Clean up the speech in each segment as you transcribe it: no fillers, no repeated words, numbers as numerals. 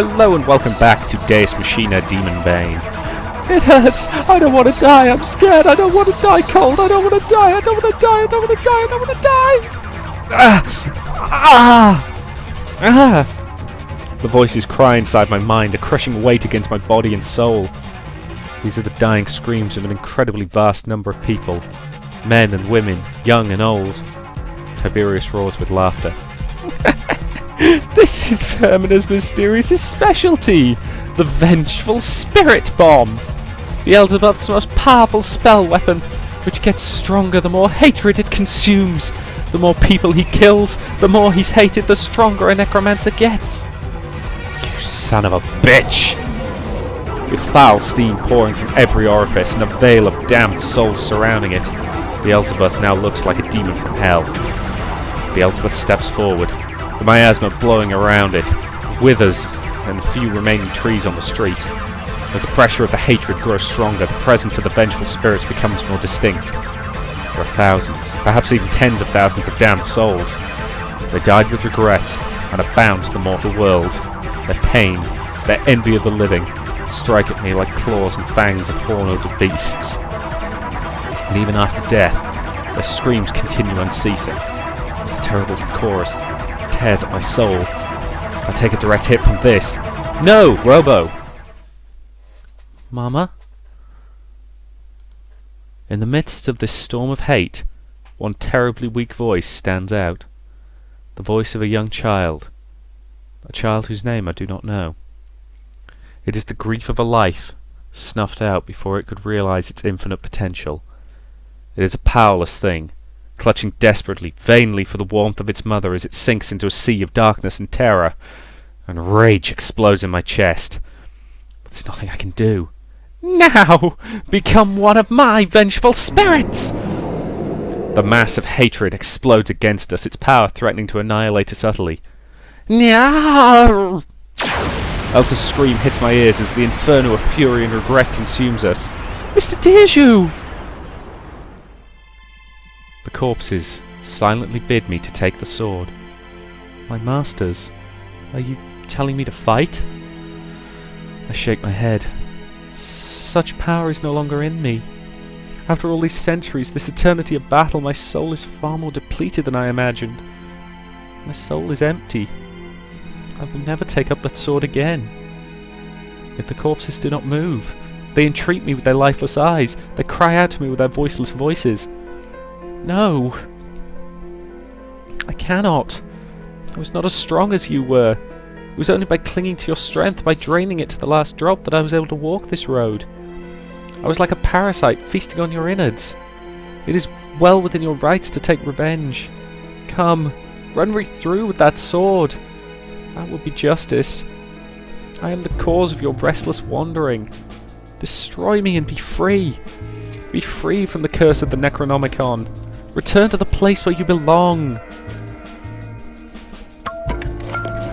Hello and welcome back to Deus Machina Demonbane. It hurts! I don't want to die! I'm scared! I don't want to die cold! I don't want to die! I don't want to die! I don't want to die! I don't want to die! The voices cry inside my mind, a crushing weight against my body and soul. These are the dying screams of an incredibly vast number of people. Men and women, young and old. Tiberius roars with laughter. This is Vermina's mysterious specialty, the Vengeful Spirit Bomb. Beelzebub's most powerful spell weapon, which gets stronger the more hatred it consumes. The more people he kills, the more he's hated, the stronger a necromancer gets. You son of a bitch! With foul steam pouring from every orifice and a veil of damned souls surrounding it, Beelzebub now looks like a demon from hell. Beelzebub steps forward, the miasma blowing around it, withers, and the few remaining trees on the street. As the pressure of the hatred grows stronger, the presence of the vengeful spirits becomes more distinct. There are thousands, perhaps even tens of thousands of damned souls. They died with regret and are bound to the mortal world. Their pain, their envy of the living, strike at me like claws and fangs of horned beasts. And even after death, their screams continue unceasing. The terrible chorus tears at my soul. If I take a direct hit from this... No, Robo! Mama? In the midst of this storm of hate, one terribly weak voice stands out. The voice of a young child. A child whose name I do not know. It is the grief of a life, snuffed out before it could realize its infinite potential. It is a powerless thing, clutching desperately, vainly for the warmth of its mother as it sinks into a sea of darkness and terror, and rage explodes in my chest. But there's nothing I can do. Now! Become one of my vengeful spirits! The mass of hatred explodes against us, its power threatening to annihilate us utterly. No! Elsa's scream hits my ears as the inferno of fury and regret consumes us. Mr. Deju! The corpses silently bid me to take the sword. My masters, are you telling me to fight? I shake my head. Such power is no longer in me. After all these centuries, this eternity of battle, my soul is far more depleted than I imagined. My soul is empty. I will never take up that sword again. Yet the corpses do not move. They entreat me with their lifeless eyes. They cry out to me with their voiceless voices. No. I cannot. I was not as strong as you were. It was only by clinging to your strength, by draining it to the last drop, that I was able to walk this road. I was like a parasite feasting on your innards. It is well within your rights to take revenge. Come, run me through with that sword. That would be justice. I am the cause of your restless wandering. Destroy me and be free. Be free from the curse of the Necronomicon. Return to the place where you belong.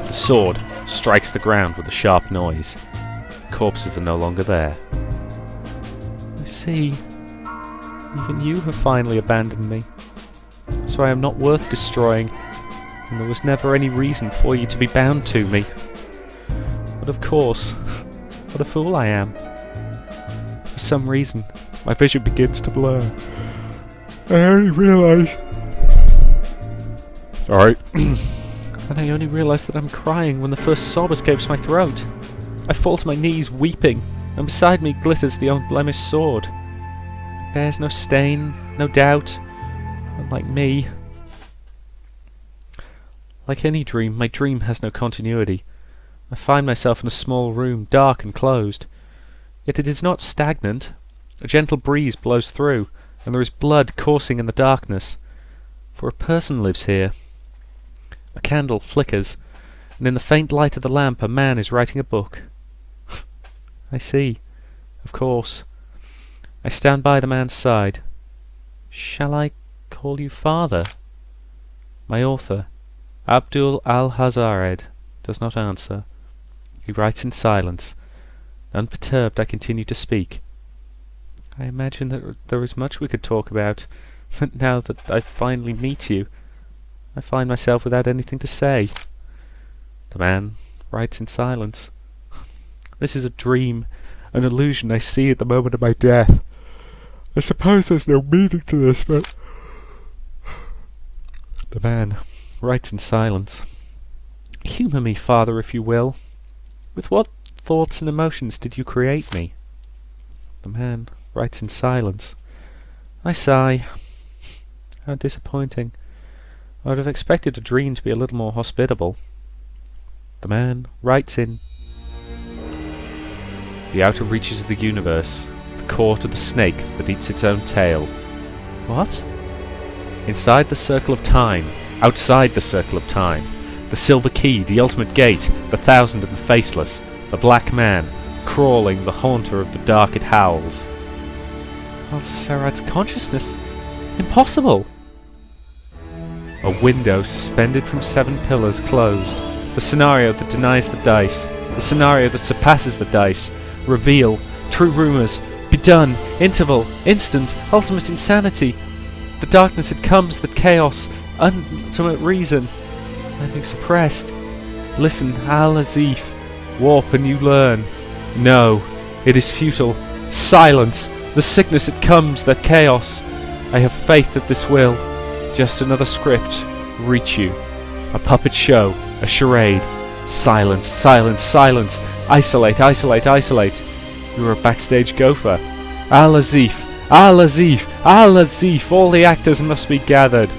The sword strikes the ground with a sharp noise. The corpses are no longer there. I see. Even you have finally abandoned me. So I am not worth destroying, and there was never any reason for you to be bound to me. But of course, what a fool I am. For some reason, my vision begins to blur. I only realise... Alright. And I only realise that I'm crying when the first sob escapes my throat. I fall to my knees weeping, and beside me glitters the unblemished sword. It bears no stain, no doubt, unlike me. Like any dream, my dream has no continuity. I find myself in a small room, dark and closed. Yet it is not stagnant. A gentle breeze blows through, and there is blood coursing in the darkness. For a person lives here. A candle flickers, and in the faint light of the lamp a man is writing a book. I see. Of course. I stand by the man's side. Shall I call you father? My author, Abdul Alhazred, does not answer. He writes in silence. Unperturbed, I continue to speak. I imagine that there is much we could talk about, but now that I finally meet you, I find myself without anything to say. The man writes in silence. This is a dream, an illusion I see at the moment of my death. I suppose there's no meaning to this, but... The man writes in silence. Humour me, Father, if you will. With what thoughts and emotions did you create me? The man writes in silence. I sigh. How disappointing. I would have expected a dream to be a little more hospitable. The man writes in. The outer reaches of the universe, the court of the snake that eats its own tail. What? Inside the circle of time, outside the circle of time, the silver key, the ultimate gate, the thousand and the faceless, the black man, crawling, the haunter of the dark it howls. Alhazred's consciousness? Impossible! A window suspended from 7 pillars closed. The scenario that denies the dice. The scenario that surpasses the dice. Reveal. True rumours. Be done. Interval. Instant. Ultimate insanity. The darkness it comes. The chaos. Ultimate reason. Nothing suppressed. Listen, Alhazred. Warp and you learn. No. It is futile. Silence. The sickness it comes. That chaos. I have faith that this will. Just another script. Reach you. A puppet show. A charade. Silence, silence, silence. Isolate, isolate, isolate. You are a backstage gopher. Alhazred, Alhazred, Alhazred. All the actors must be gathered.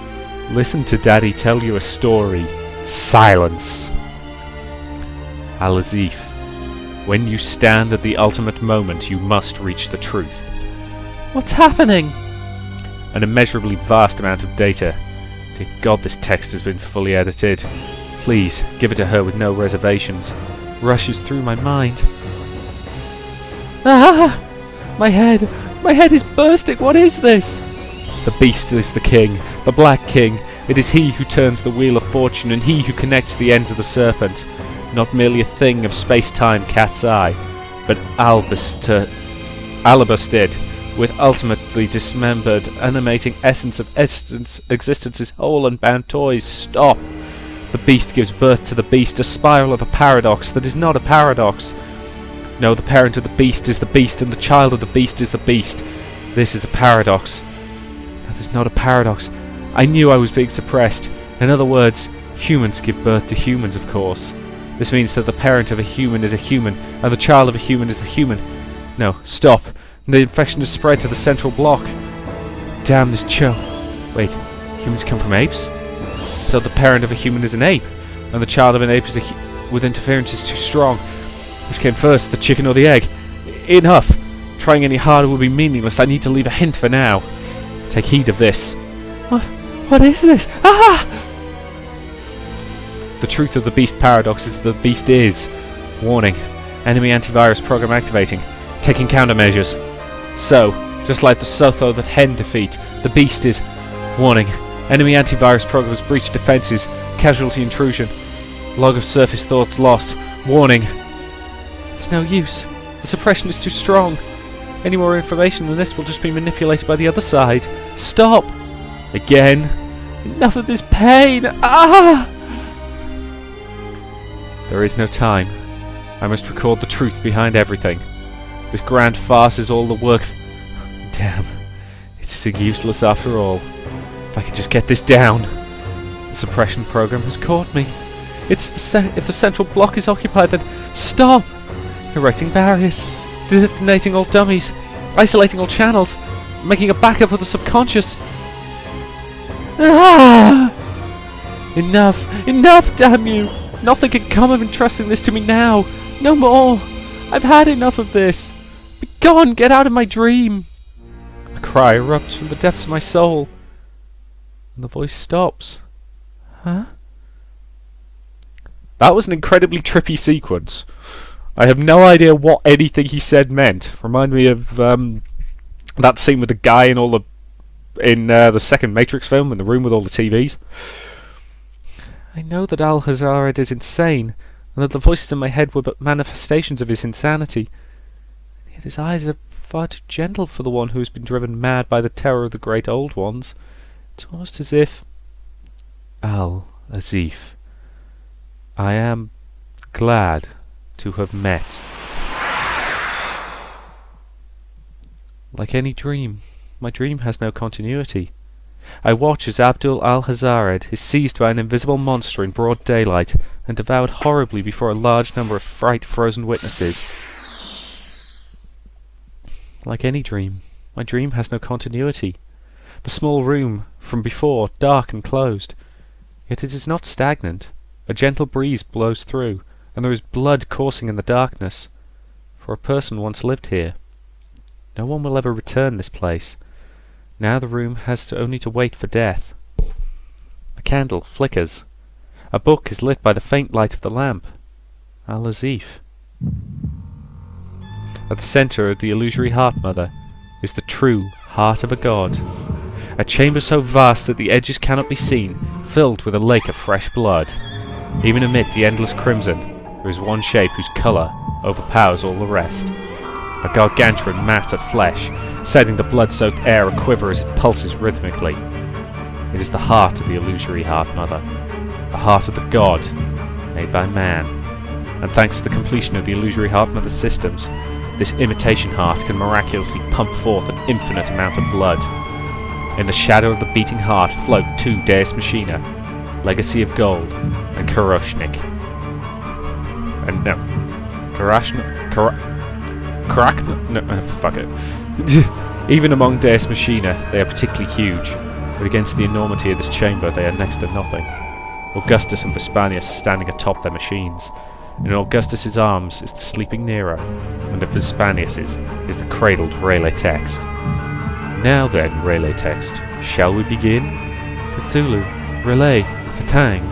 Listen to Daddy tell you a story. Silence. Alhazred. When you stand at the ultimate moment, you must reach the truth. What's happening? An immeasurably vast amount of data. Dear God, this text has been fully edited. Please, give it to her with no reservations. Rushes through my mind. Ah! My head is bursting. What is this? The beast is the king, the Black King. It is he who turns the wheel of fortune and he who connects the ends of the serpent. Not merely a thing of space-time cat's eye, but alabasted, with ultimately dismembered, animating essence of existence's whole and bound toys. Stop! The beast gives birth to the beast, a spiral of a paradox that is not a paradox. No, the parent of the beast is the beast, and the child of the beast is the beast. This is a paradox. That is not a paradox. I knew I was being suppressed. In other words, humans give birth to humans, of course. This means that the parent of a human is a human, and the child of a human is a human. No, stop. The infection has spread to the central block. Damn this choke. Wait, humans come from apes? So the parent of a human is an ape, and the child of an ape is with interference is too strong. Which came first, the chicken or the egg? Enough! Trying any harder will be meaningless. I need to leave a hint for now. Take heed of this. What is this? Ah! The truth of the beast paradox is that the beast is. Warning. Enemy antivirus program activating. Taking countermeasures. So, just like the Sotho that hen defeat, the beast is... Warning. Enemy antivirus program has breached defenses. Casualty intrusion. Log of surface thoughts lost. Warning. It's no use. The suppression is too strong. Any more information than this will just be manipulated by the other side. Stop! Again. Enough of this pain! Ah! There is no time. I must record the truth behind everything. This grand farce is all the work... Damn. It's useless after all. If I could just get this down. The suppression program has caught me. It's if the central block is occupied, then stop! Erecting barriers. Detonating all dummies. Isolating all channels. Making a backup of the subconscious. Ah! Enough! Enough, damn you! Nothing can come of entrusting this to me now! No more! I've had enough of this! Be gone! Get out of my dream! A cry erupts from the depths of my soul. And the voice stops. Huh? That was an incredibly trippy sequence. I have no idea what anything he said meant. Remind me of that scene with the guy in the second Matrix film in the room with all the TVs. I know that Alhazred is insane, and that the voices in my head were but manifestations of his insanity. Yet his eyes are far too gentle for the one who has been driven mad by the terror of the great old ones. It's almost as if... Alhazred, I am glad to have met Like any dream, my dream has no continuity. I watch as Abdul Alhazred is seized by an invisible monster in broad daylight and devoured horribly before a large number of fright-frozen witnesses. Like any dream, my dream has no continuity. The small room, from before, dark and closed. Yet it is not stagnant. A gentle breeze blows through, and there is blood coursing in the darkness. For a person once lived here. No one will ever return this place. Now the room has only to wait for death. A candle flickers. A book is lit by the faint light of the lamp. Al-Azif. At the centre of the illusory heart mother is the true heart of a god. A chamber so vast that the edges cannot be seen, filled with a lake of fresh blood. Even amid the endless crimson, there is one shape whose colour overpowers all the rest. A gargantuan mass of flesh, setting the blood-soaked air a-quiver as it pulses rhythmically. It is the heart of the illusory heart mother, the heart of the god, made by man. And thanks to the completion of the illusory heart mother's systems, this imitation heart can miraculously pump forth an infinite amount of blood. In the shadow of the beating heart float two Deus Machina, Legacy of Gold, and Karoshnik. And no, fuck it. Even among Deus Machina, they are particularly huge, but against the enormity of this chamber, they are next to nothing. Augustus and Vespanius are standing atop their machines. In Augustus's arms is the sleeping Nero, and in Vespanius's is the cradled relay text. Now then, relay text, shall we begin? Cthulhu, relay, Fatang.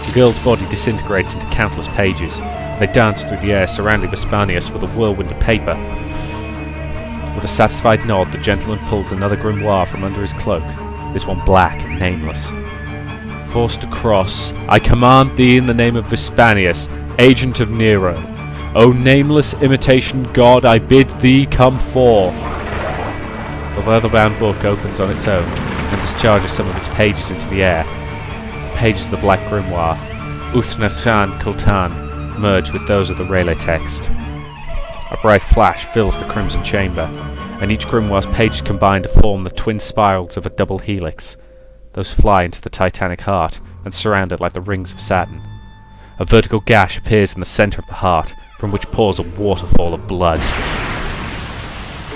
The girl's body disintegrates into countless pages. They dance through the air, surrounding Vespanius with a whirlwind of paper. With a satisfied nod, the gentleman pulls another grimoire from under his cloak, this one black and nameless. Forced across, I command thee in the name of Vespanius, agent of Nero. O nameless imitation god, I bid thee come forth. The leather-bound book opens on its own and discharges some of its pages into the air. The pages of the black grimoire, Uthnatan Kultan, merge with those of the relay text. A bright flash fills the crimson chamber, and each grimoire's pages combine to form the twin spirals of a double helix. Those fly into the titanic heart and surround it like the rings of Saturn. A vertical gash appears in the centre of the heart, from which pours a waterfall of blood.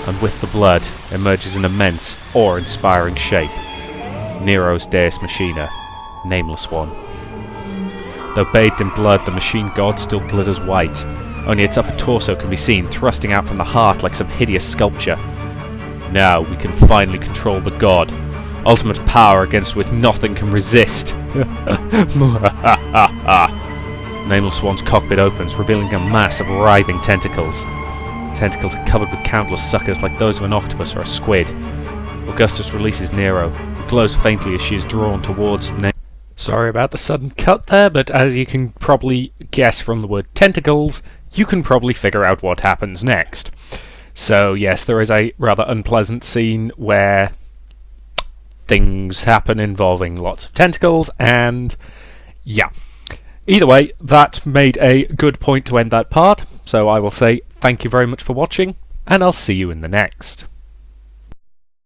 And with the blood emerges an immense, awe-inspiring shape. Nero's Deus Machina, Nameless One. Though bathed in blood, the machine god still glitters white. Only its upper torso can be seen, thrusting out from the heart like some hideous sculpture. Now we can finally control the god. Ultimate power against which nothing can resist. Nameless One's cockpit opens, revealing a mass of writhing tentacles. Tentacles are covered with countless suckers like those of an octopus or a squid. Augustus releases Nero, who glows faintly as she is drawn towards the Sorry about the sudden cut there, but as you can probably guess from the word tentacles, you can probably figure out what happens next. So yes, there is a rather unpleasant scene where things happen involving lots of tentacles, and yeah. Either way, that made a good point to end that part, so I will say thank you very much for watching, and I'll see you in the next.